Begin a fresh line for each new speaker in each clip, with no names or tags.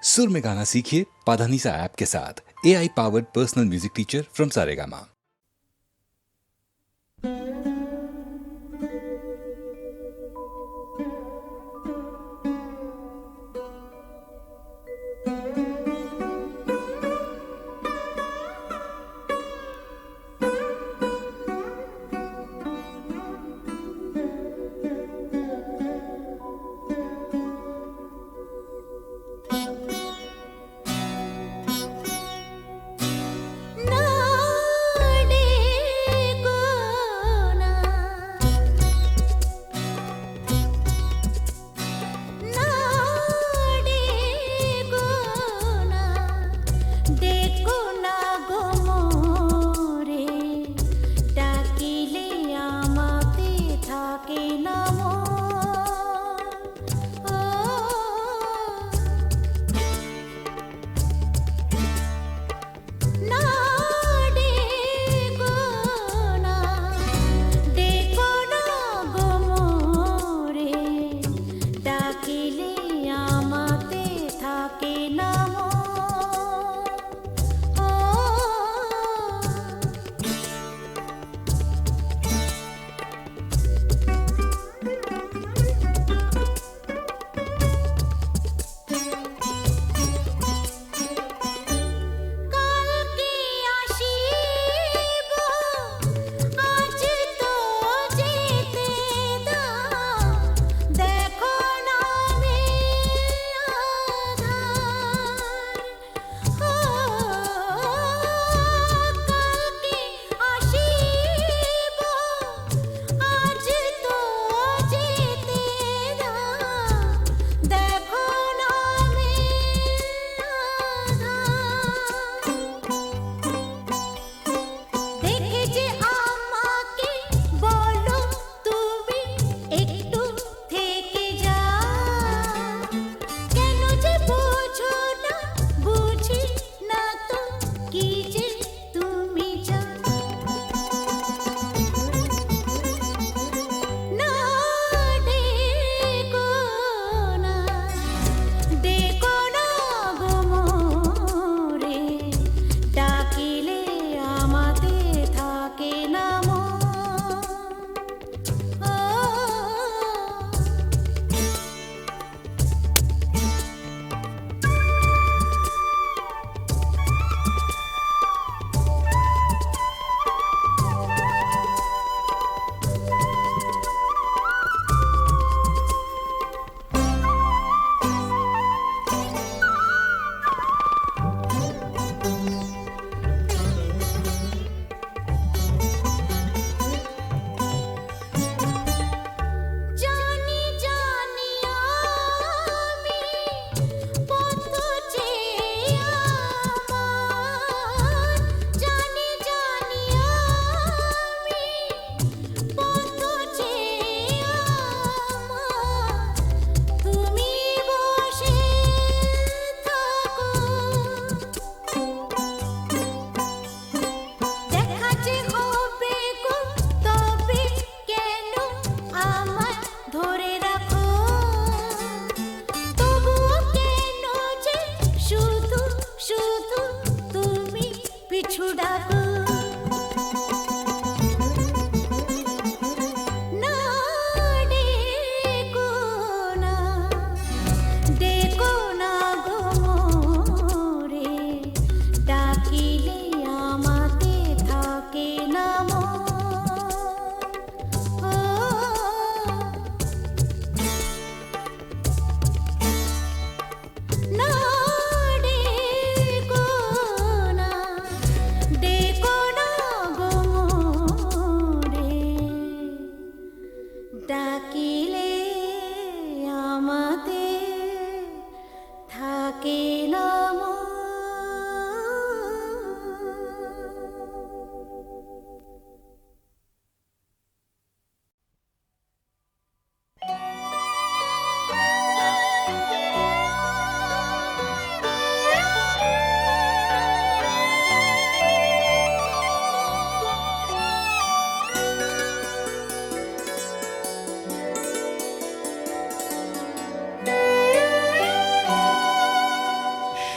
सुर में गाना सीखिए पाधानीसा ऐप के साथ। AI powered personal music teacher from Saregama.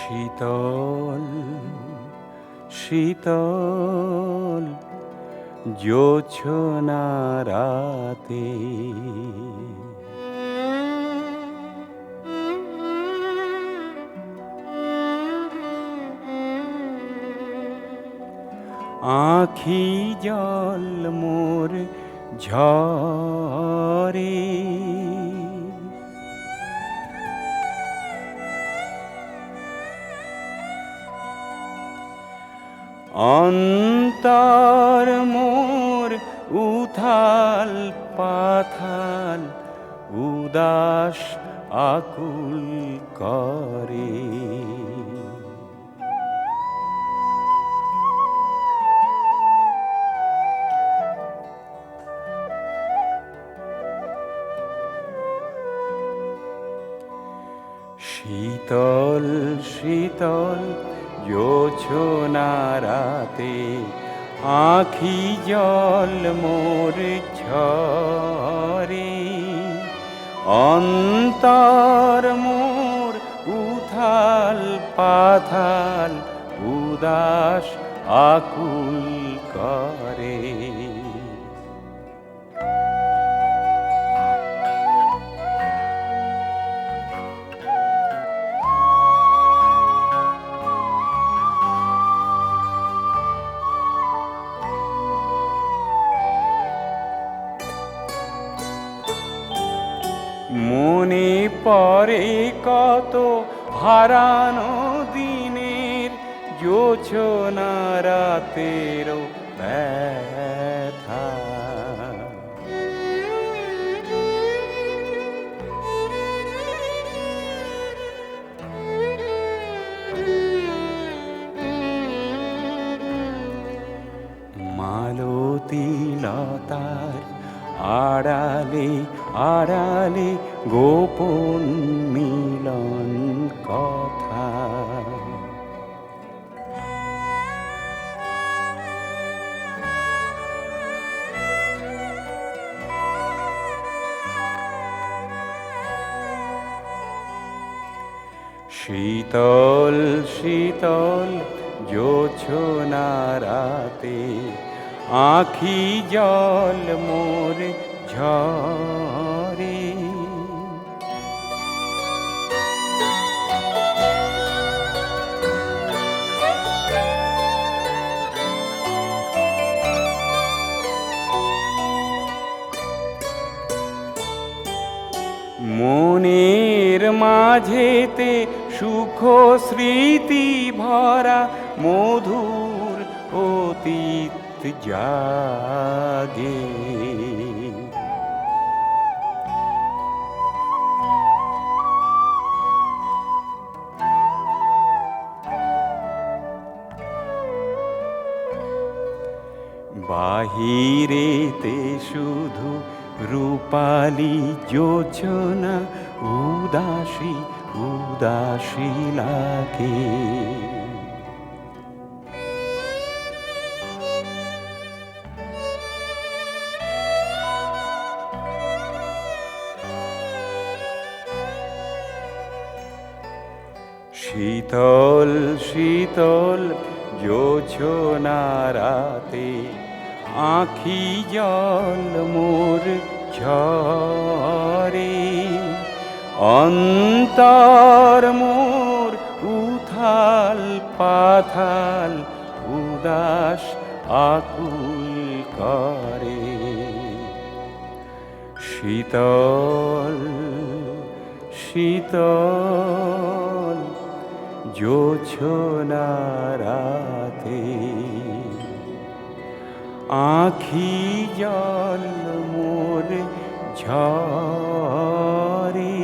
শীতল শীতল জোছনা রাতে আখি জল মোর ঝরে অন্তর মোর উথাল পাথাল উদাস আকুল করে শীতল শীতল জোছনা রাতে আখি জল মোর ঝরে অন্তর মোর উথাল পাথাল উদাস আকুল করে মনে পড়ে কত হারানো দিনের জোছনা রাতের ব্যথা মালতী লতার আড়ালে আড়ালে গোপন মিলন কথা শীতল শীতল জোছনা রাতে আখি জল মোর ঝরে মনের মাঝেতে সুখ স্মৃতি ভরা মধুর অতীত জাগে বাহিরেতে শুধু রূপালি জোছনা উদাসী উদাসী লাগে শীতল শীতল জোছনা রাতে আখি জল মোর ঝরে অন্তর মোর উথাল পাথাল উদাস আকুল করে শীতল শীতল জোছনা রাতে আখি জল মোর ঝরে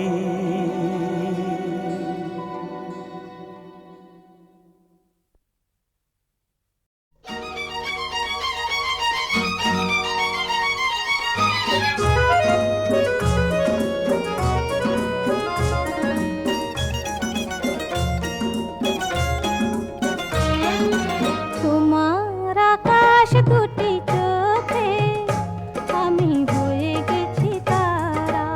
তোমার আকাশ দুটি চোখে আমি হয়ে গেছি তারা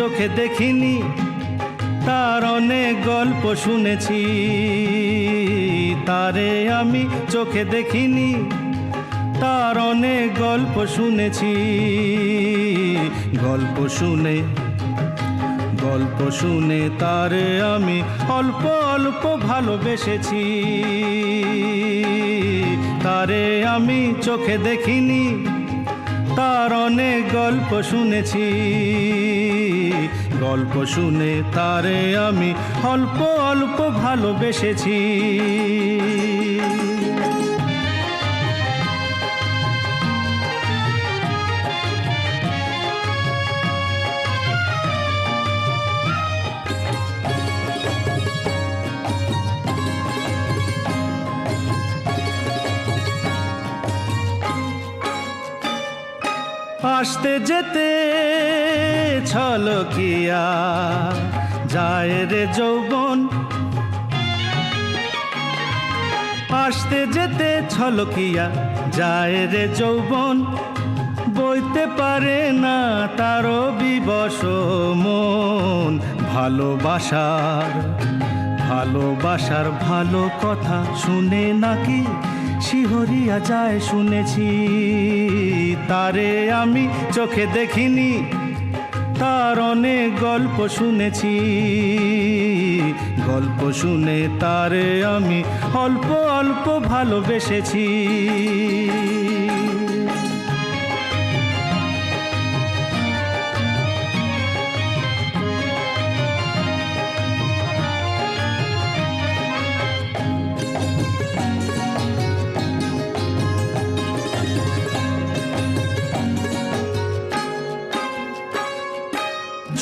চোখে দেখিনি, তার অনেক গল্প শুনেছি। তারে আমি চোখে দেখিনি, তার অনেক গল্প শুনেছি। গল্প শুনে তারে আমি অল্প অল্প ভালোবেসেছি। তারে আমি চোখে দেখিনি, তার অনেক গল্প শুনেছি। গল্প শুনে তারে আমি অল্প অল্প ভালোবেসেছি। আসতে যেতে ছলকিয়া যায় রে যৌবন, আসতে যেতে ছলকিয়া যায় রে যৌবন। বইতে পারে না তারও বিবশ মন। ভালোবাসার ভালো কথা শুনে নাকি শিহরিয়া যায় শুনেছি। তারে আমি চোখে দেখিনি, তার অনেক গল্প শুনেছি। গল্প শুনে তারে আমি অল্প অল্প ভালোবেসেছি।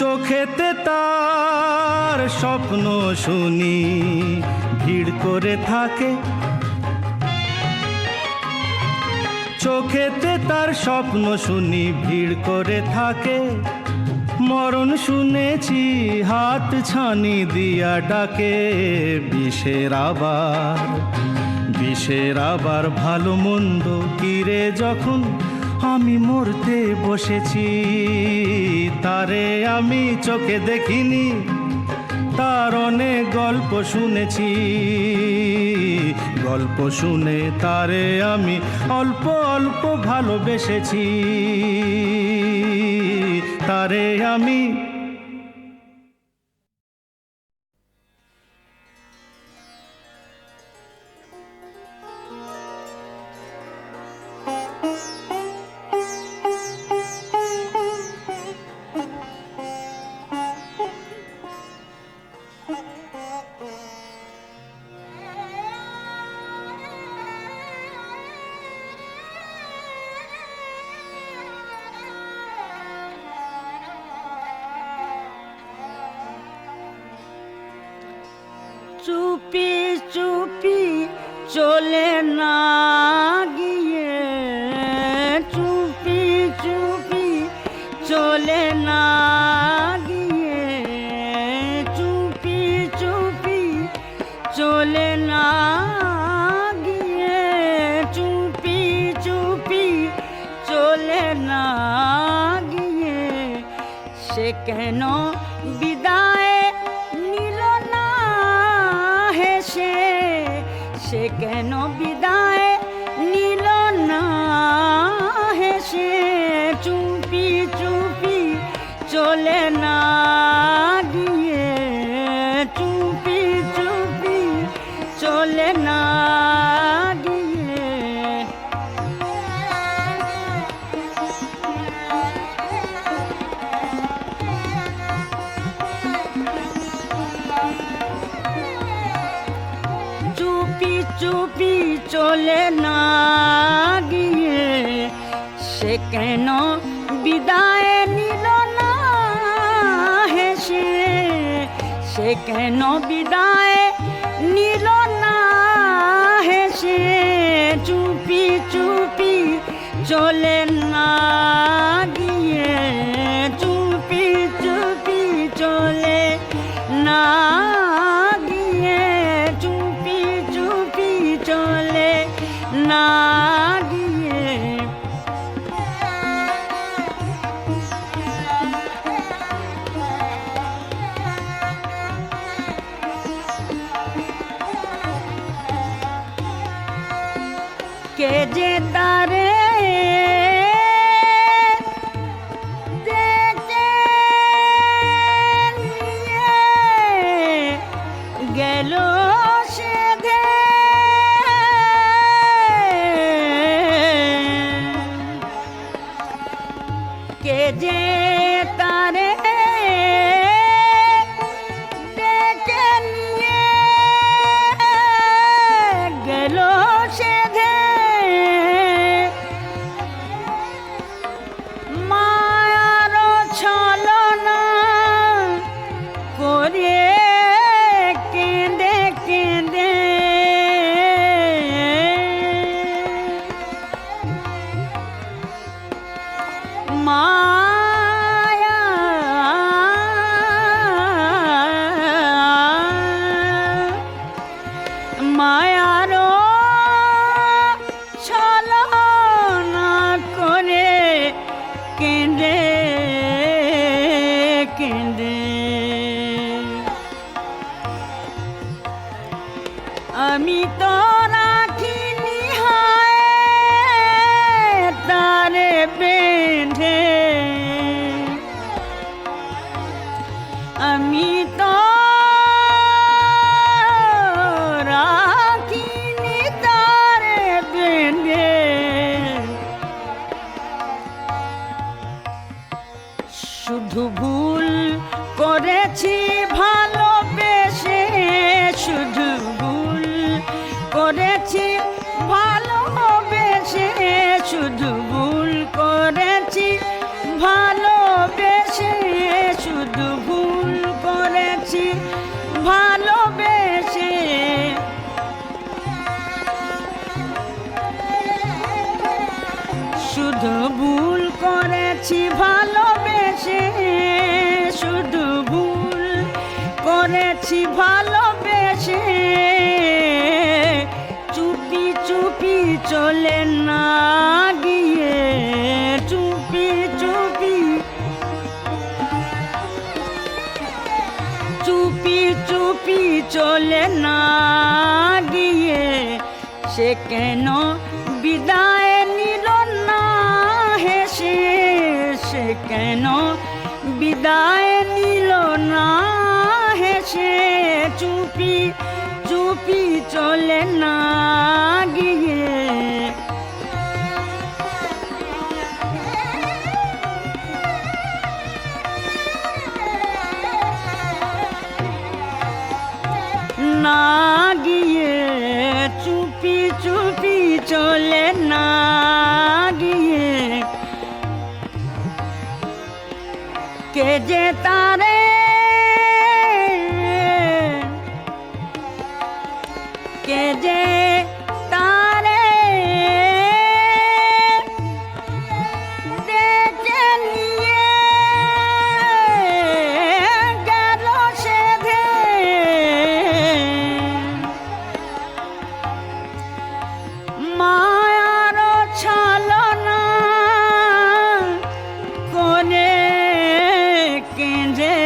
চোখেতে তার স্বপ্ন শুনি ভিড় করে থাকে। চোখেতে তার স্বপ্ন শুনি ভিড় করে থাকে। মরণ শুনেছি হাত ছানি দিয়া ডাকে। বিষের আবার ভালো মন্দ কিরে যখন আমি মরতে বসেছি। তারে আমি চোখে দেখিনি, তার অনেক গল্প শুনেছি। গল্প শুনে তারে আমি অল্প অল্প ভালোবেসেছি। তারে আমি
চুপি চুপি চলে না গিয়ে, চুপি চুপি চলে না গিয়ে, চুপি চুপি চলে না গিয়ে, চুপি চুপি চলে না গিয়ে, সে কেন বিদায় নিল না হেসে, সে কেন বিদায় নিল না হেসে, চুপি চুপি চলে না গিয়ে, চুপি চুপি চলে না গিয়ে। চুপি চুপি চলে না গিয়ে, সে কেন বিদায় নিল না হেসে, সে কেন বিদায় নিল না হেসে, চুপি চুপি চলে না গিয়ে, চুপি চুপি চলে না গিয়ে, চুপি চুপি চলে না গিয়ে। কে যে তারে ডেকে নিয়ে গেল সেধে, কে যে তারে ডেকে নিয়ে গেল সেধে, মায়ার ছলনা করে কেঁদে কেঁদে মায়া মায়ার ছলনা করে কেঁদে কেঁদে আমি তো রাখিনি হায় তারে বেঁধে, আমি তো রাখিনি তারে বেঁধে, শুধু ভুল করেছি ভালোবেসে, শুধু ভুল করেছি ভালোবেসে, শুধু ভুল করেছি ভালোবেসে, শুধু ভুল করেছি ভালোবেসে, শুধু ভুল করেছি ভালোবেসে, শুধু ভুল করেছি ভালোবেসে, চুপি চুপি চলে না গিয়ে, চুপি চুপি চুপি চুপি চলে না গিয়ে, সে কেন বিদায় নিল না হেসে, সে কেন বিদায় নিল না হেসে, চুপি চুপি চলে না গিয়ে, না গিয়ে, চুপি চুপি চলে না গিয়ে, কে যে তারে কে যে তারে ডেকে নিয়ে গেল সেধে, মায়ার ছলনা করে কেঁদে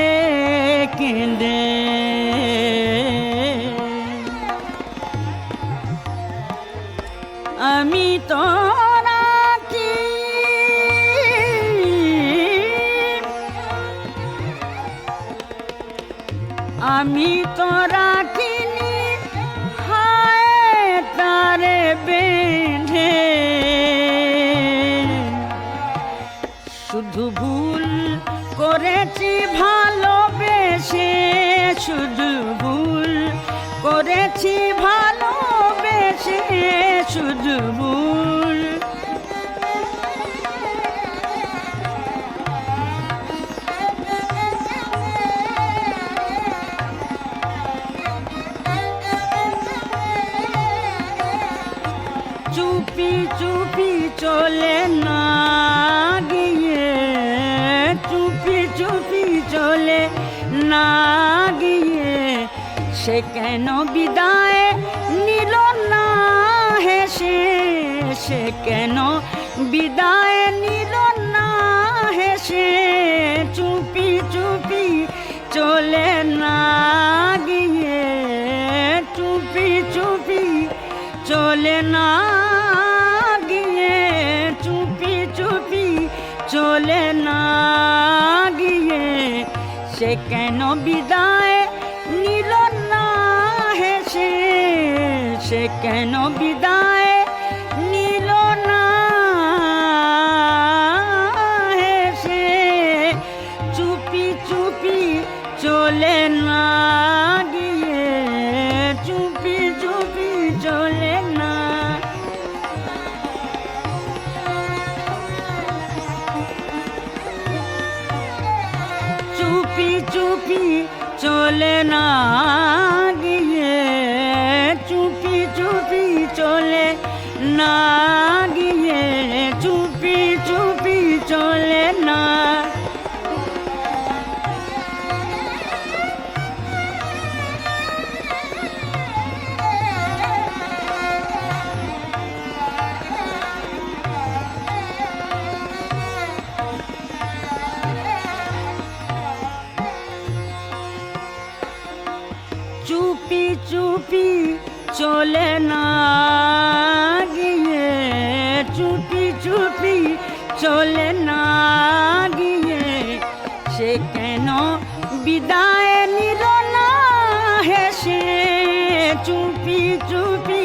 কেঁদে আমি তো রাখি আমি তো রাখিনি হায় তারে বেঁধে, শুধু ভুল করেছি ভালোবেসে, শুধু ভুল করেছি ভালোবেসে, শুধু ভুল চুপি চুপি চলে না গিয়ে, চুপি চুপি চলে না গিয়ে, সে কেন বিদায় নিল না হেসে, সে কেন বিদায় নিল না হেসে, চুপি চুপি চলে না গিয়ে, চুপি চুপি চলে না কেন বিদায় নিল না হেসে, সে কেন বিদায় নিল না হেসে, চুপি চুপি চলে না গিয়ে, চুপি চুপি চলে না। চুপি চুপি চলে না গিয়ে, চুপি চুপি চলে না গিয়ে, চুপি চুপি চলে না। চুপি চুপি চলে না গিয়ে, চুপি চুপি চলে না গিয়ে, সে কেন বিদায় নিল না হেসে, চুপি চুপি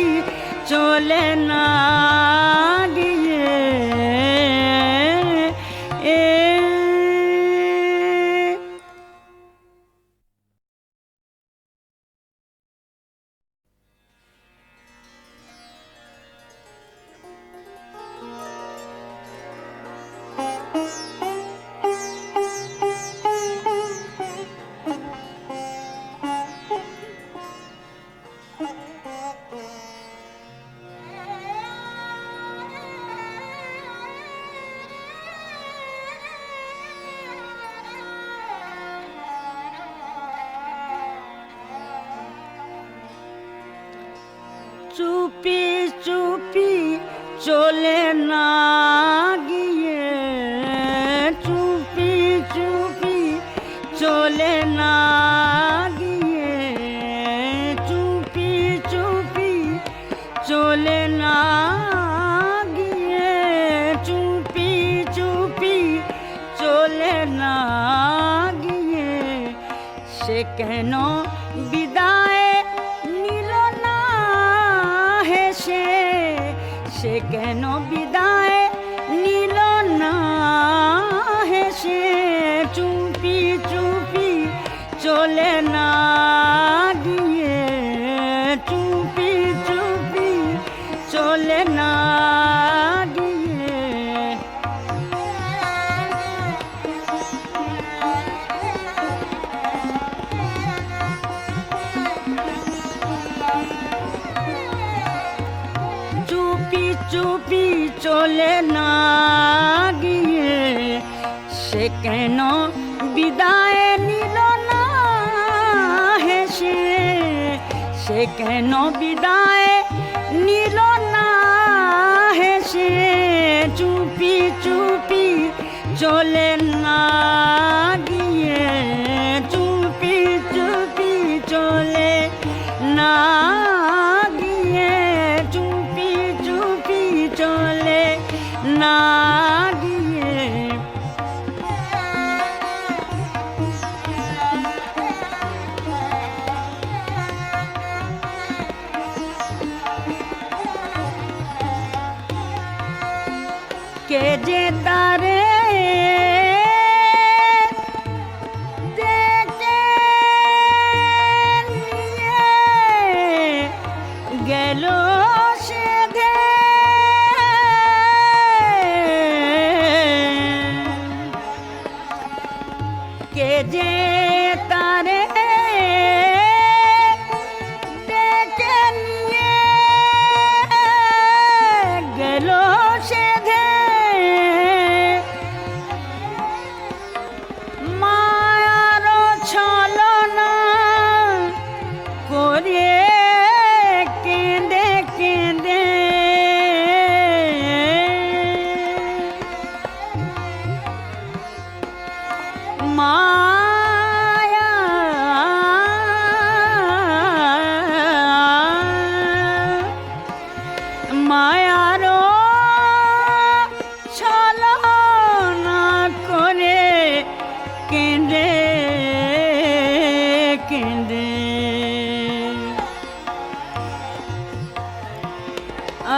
চলে না গিয়ে। চুপি চুপি চলে না গিয়ে, চুপি চুপি চলে না গিয়ে, চুপি চুপি চলে না গিয়ে, চুপি চুপি চলে না গিয়ে, সে কেন বিদায় নিল না হেসে, সে কেন বিদায় নিল না হেসে, চুপি চুপি চলে না গিয়ে, চুপি চুপি চলে না গিয়ে। চুপি চুপি চলে না গিয়ে, সে কেন বিদায় নিল না হেসে, সে কেন বিদায় নিল না হেসে, চুপি চুপি চলে না গিয়ে, চুপি চুপি চলে না গিয়ে, চুপি চুপি চলে না গিয়ে। কে যে তারে ডেকে নিয়ে গেল সেধে, কে যে তারে ডেকে নিয়ে গেল সেধে,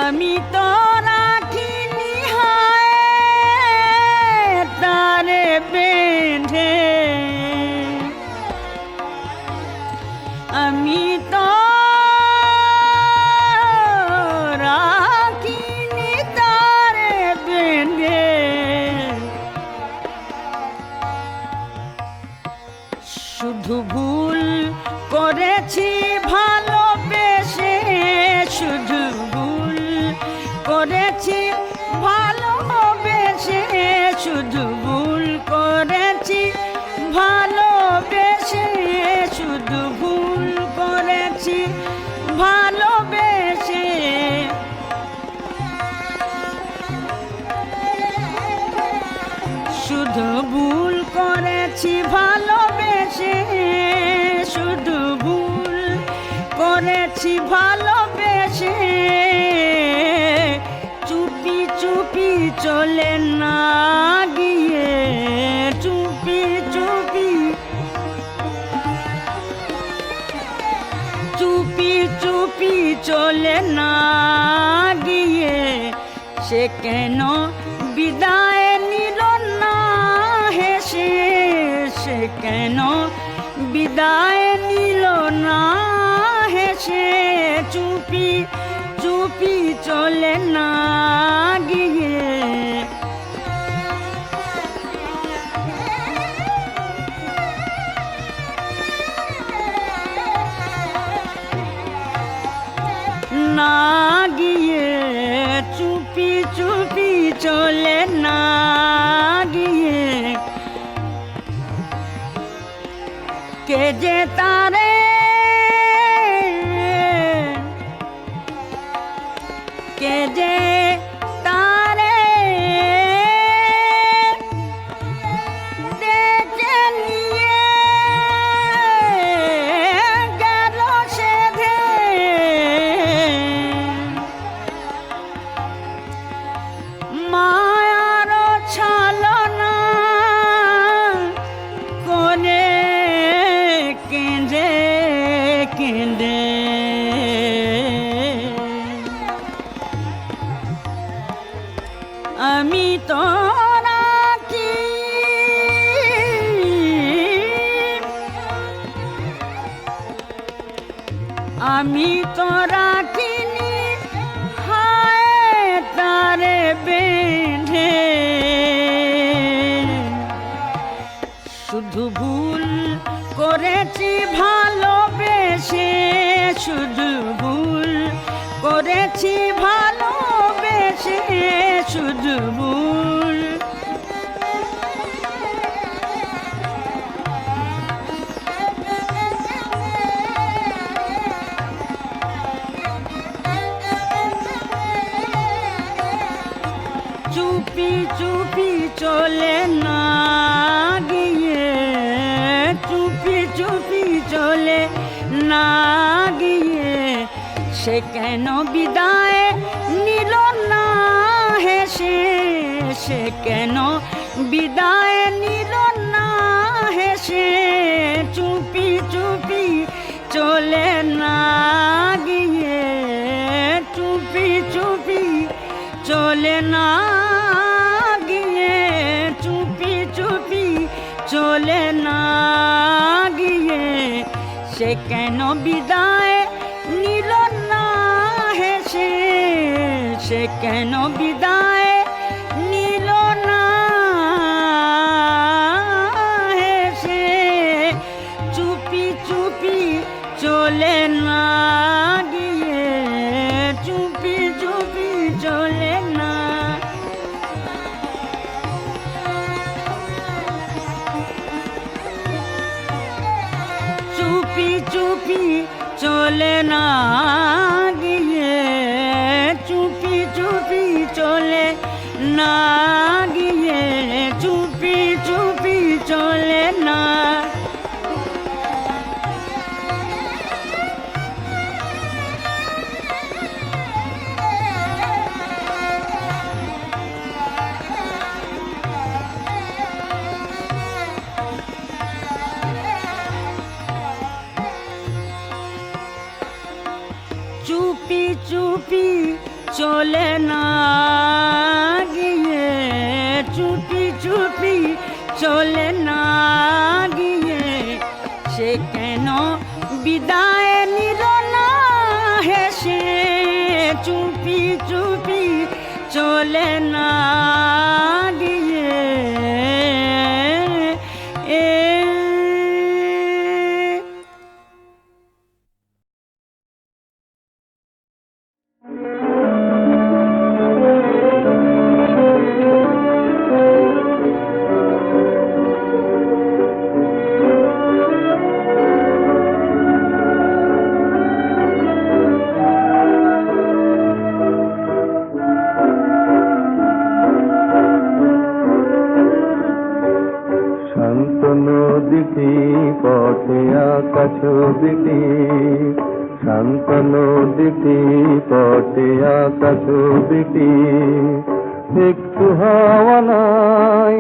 আমি তো রাখিনি হায় তারে বেঁধে, আমি তো রাখিনি তারে বেঁধে, শুধু ভুল করেছি ভালোবেসে, শুধু ভুল করেছি ভালোবেসে, শুধু ভুল করেছি ভালোবেসে, শুধু ভুল করেছি ভালোবেসে, শুধু ভুল করেছি ভালোবেসে, শুধু ভুল করেছি ভালোবেসে, চুপি চুপি চলে না গিয়ে, চুপি চুপি চুপি চুপি চলে না গিয়ে, সে কেন বিদায় নিল না হেসে, সে কেন বিদায় নিল না হেসে, চুপি চুপি চলে না গিয়ে, না গিয়ে, চুপি চুপি চলে না গিয়ে, কে যে তারে, কে যে তারে ডেকে নিয়ে গেল সেধে, মায়ার ছলনা কোনে কেঁদে কেঁদে, আমি তো রাখি, আমি তো রাখিনি হায় তারে বেঁধে, শুধু ভুল করেছি ভালোবেসে, শুধু ভুল করেছি ভালোবেসে, শুধু ভুল, চুপি চুপি চলে না গিয়ে, চুপি চুপি চলে না গিয়ে, সে কেন বিদায় নিল না হেসে, সে কেন বিদায় নিল না হেসে, চুপি চুপি চলে না গিয়ে, চুপি চুপি চলে না গিয়ে, চুপি চুপি চলে না গিয়ে, সে কেন বিদায় নিল না হেসে, সে কেন বিদায় নিল না হেসে, চুপি চুপি চলে না গিয়ে, চুপি চুপি চলে না, চুপি চুপি চলে না গিয়ে, চুপি চুপি চলে না গিয়ে, চুপি চুপি চলে না, চুপি চুপি চলে না গিয়ে, চুপি চুপি চলে না গিয়ে, সে কেন বিদায় নিল না হেসে, চুপি চুপি চলে না গিয়ে।
নদীটি পথে আঁকা ছবিটি, শান্ত নদীটি পথে আঁকা ছবিটি, একটু হাওয়া নাই,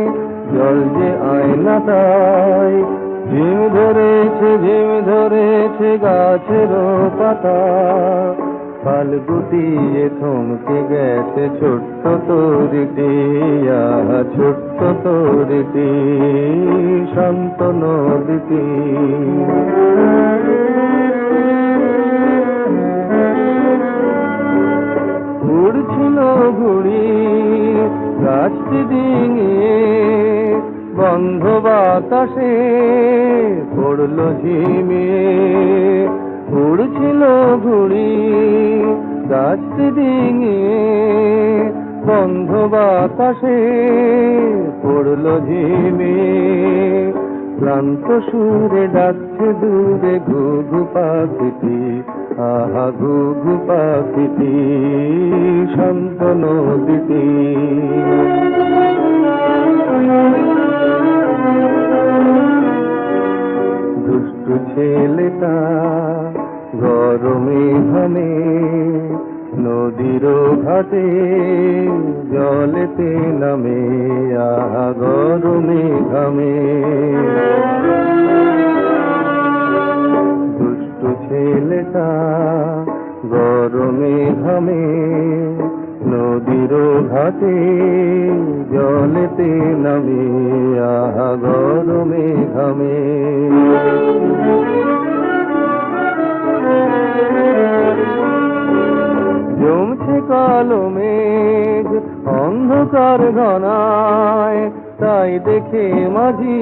জল যে আয়না তাই, ঝিম ধরেছে গাছের পাতা, ফাল্গুটিয়ে থমকে গেছে ছোট্ট তরিটি, ছোট্ট তরিটি, শান্ত নদীটি। উড়ছিল ঘুড়ি গাছটি ডিঙিয়ে, বন্ধ বাতাসে পড়ল ঝিমিয়ে, উড়ছিল ঘুড়ি গাছটি ডিঙিয়ে, বন্ধ বাতাসে পড়ল ঝিমিয়ে, ক্লান্ত সুরে ডাকছে দূরে ঘুঘু পাখিটি, আহা ঘুঘু পাখিটি, শান্ত নদীটি। দুষ্টু ছেলেটা গরমে ঘামে, নদীর ঘাটে জলেতে নামে, আহা গরমে ঘামে। দুষ্টু ছেলেটা গরমে ঘামে, নদীর ঘাটে জলেতে নামে, আহা গরমে ঘামে। জমছে কালো মেঘ অন্ধকার ঘনায়, তাই দেখে মাঝি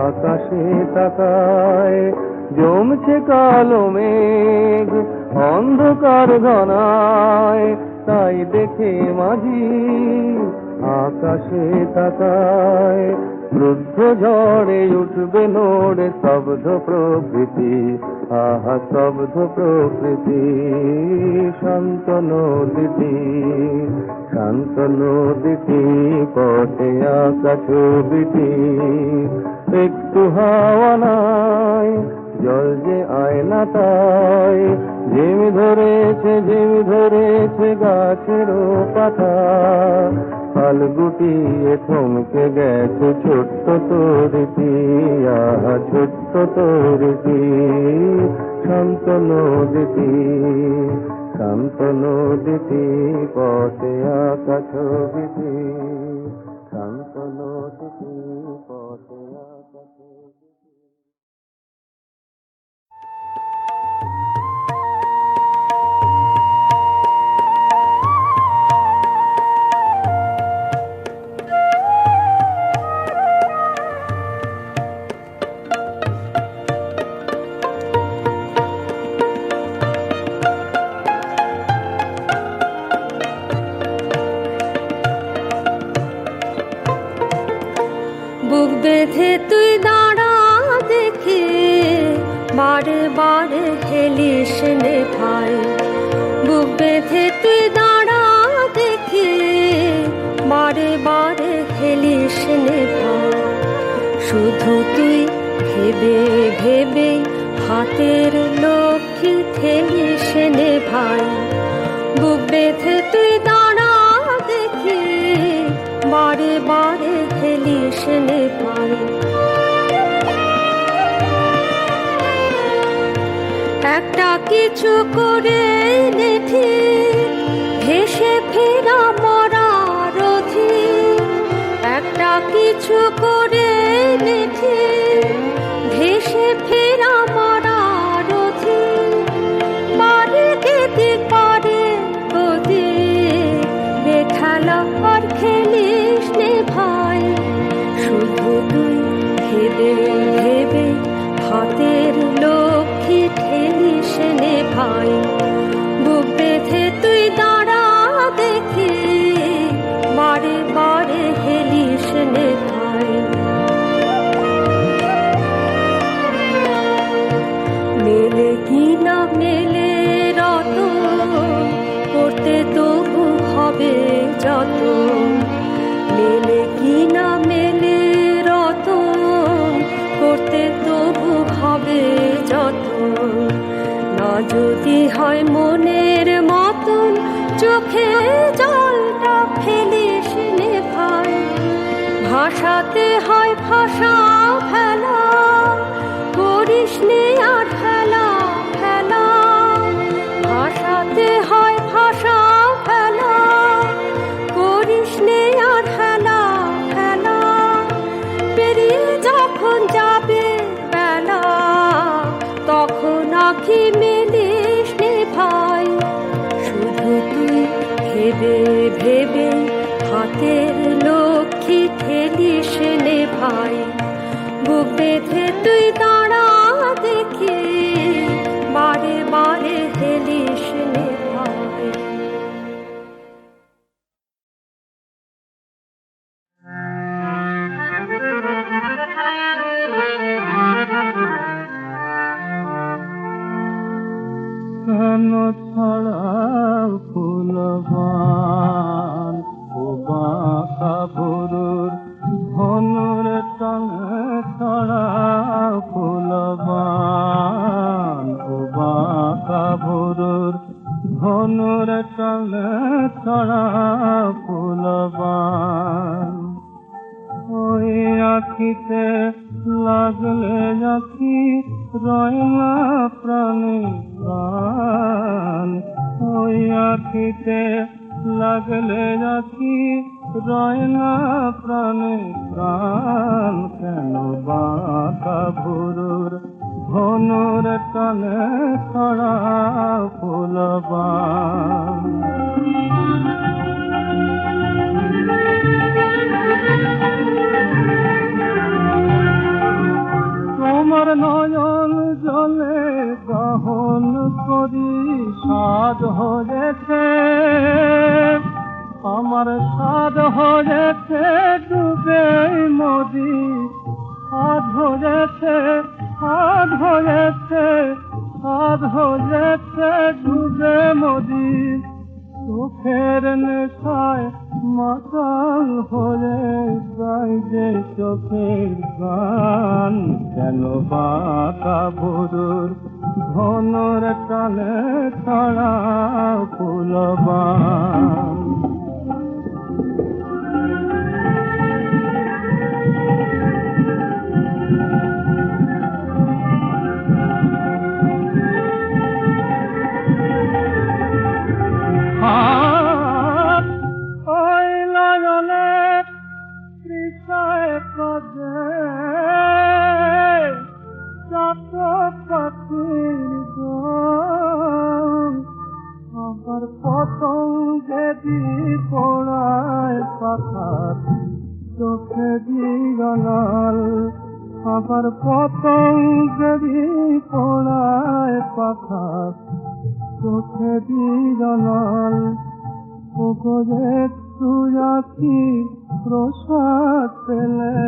আকাশে তাকায়। জমছে কালো মেঘ অন্ধকার ঘনায়, তাই দেখে মাঝি আকাশে তাকায়। রুদ্ধ ঝড়ে উঠবে নড়ে স্তব্ধ প্রকৃতি, আহা স্তব্ধ প্রকৃতি, শান্ত নদীটি, শান্ত নদীটি পথে আঁকা ছবিটি, একটু হাওয়া নাই, জল যে আয়না তাই, ঝিম ধরেছে গাছের পাতা, ফাল্গুটিয়ে থমকে গেছে ছোট্ট তরিটি, আহা ছোট্ট তরিটি, শান্ত নদীটি, শান্ত নদীটি পথে আঁকা ছবিটি, শান্ত নদীটি পথে আঁকা ছবিটি।
বুক বেঁধে তুই দাঁড়া দেখে, বারে বারে হেলিস নে ভাই। বুক বেঁধে তুই দাঁড়া দেখে, বারে বারে হেলিস নে ভাই। শুধু তুই ভেবে ভেবে হাতের লক্ষ্মী ঠেলিস নে ভাই। বুক বেঁধে তুই দাঁড়া দেখে, বারে বারে হেলিস নে ভাই। একটা কিছু করে নে ঠিক, দেশে ফেরা মরার অধীর, একটা কিছু করে নেঠে ভেসে ফেরা মরার অধীর, পারে কেটে পারে গদি বেঠালা আর খেলিস নে ভাই, শুধু তুই ভেবে ভেবে হাতের লক্ষ্মী ঠেলিস নে ভাই, বুক বেঁধে তুই দাঁড়া দেখে বারে বারে হেলিস নে ভাই। মেলে কি না মেলে রত, করতে তবু হবে যত, মেলে কি না মেলে রত, করতে তবু হবে যত, না যদি হয় মনের মতন চোখে জলটা ফেলিস নে ভাই, ভাষাতে হয় ভাষা ফেলা, করিস নে আর ফেলা ফেলা, ভাষাতে হয় ভাষা ফেলা, করিস নে আর ফেলা ফেলা, পেরিয়ে যখন যাবে বেলা, তখন আঁখি মেলিস নে ভাই, শুধু তুই ভেবে ভেবে হাতের লক্ষ্মী ঠেলিস নে ভাই, বুক বেঁধে তুই দাঁড়া দেখে বারে বারে হেলিস নে ভাই।
কেন ছড়াও ফুলবান ও বাঁকা ভুরুর, ধনুর টানে ছড়াও ফুলবান ও বাঁকা ভুরুর, ধনুর টানে ছড়াও ফুলবান। ওই আখিতে লাগলে আখি রয় না প্রাণে প্রাণ, ওই আখিতে লাগলে আখি রয় না প্রাণে প্রাণ, কেন বাঁকা ভুরুর ধনুর টানে ছড়া ফুলবান। তোমার নয়ন জলে দহন করি সাধ হয়েছে, আমার সাধ হয়েছে ডুবে নদী, সাধ হয়েছে সাধ হয়েছে সাধ হয়েছে ডুবে নদী, চোখের নেশায় মাতাল হয়ে গাই যে চোখের গান, কেন বাঁকা ভুরুর ধনুর টানে ছড়া ফুলবান। আবার পতঙ্গে দি পড়ায় পাখার চোখে দিগনাল, আবার পতঙ্গে দি পড়ায় পাখার চোখে দিগনাল, পুকুরে তুই আছি প্রসাদ পেলে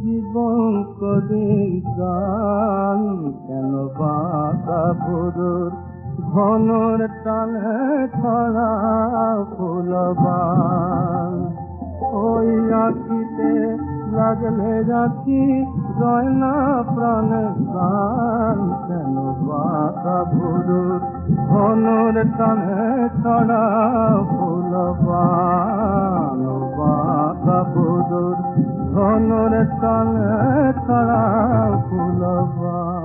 জীবন করি গান, কেন বাঁকা ভুরুর ধনুর টানে ছড়া ফুলবান। ওই আঁখিতে লাগলে যাচ্ছি রয় না প্রাণে প্রাণ, কেন বাঁকা ভুরুর ধনুর টানে ছড়া ফুলবান। বাঁকা ভুরুর ধনুর টানে ছড়া ফুলবান।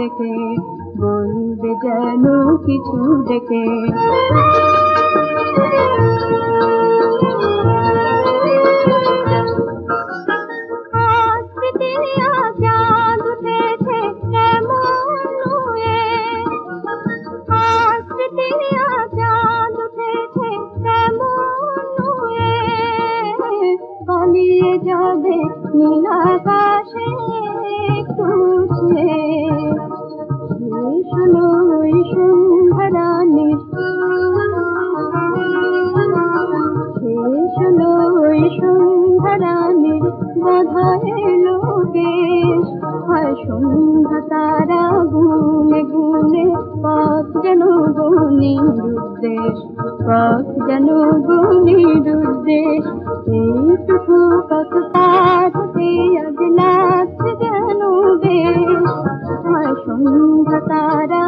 দেখে, বলবে যেন কিছু দেখে। পালিয়ে যাবে নীল আকাশে খুঁজে, শেষ হলো ওই সন্ধ্যারানীর, শেষ হলো ওই সন্ধ্যারানীর বাধা এলো বেশ। হয় সন্ধ্যা তারা গুনে গুনে পথ যেন গণির উদ্দেশ, পথ যেন গণির উদ্দেশ। এইটুকু কত পার হতে আজ লাগছে যেন বেশ। হয় সন্ধ্যা তারা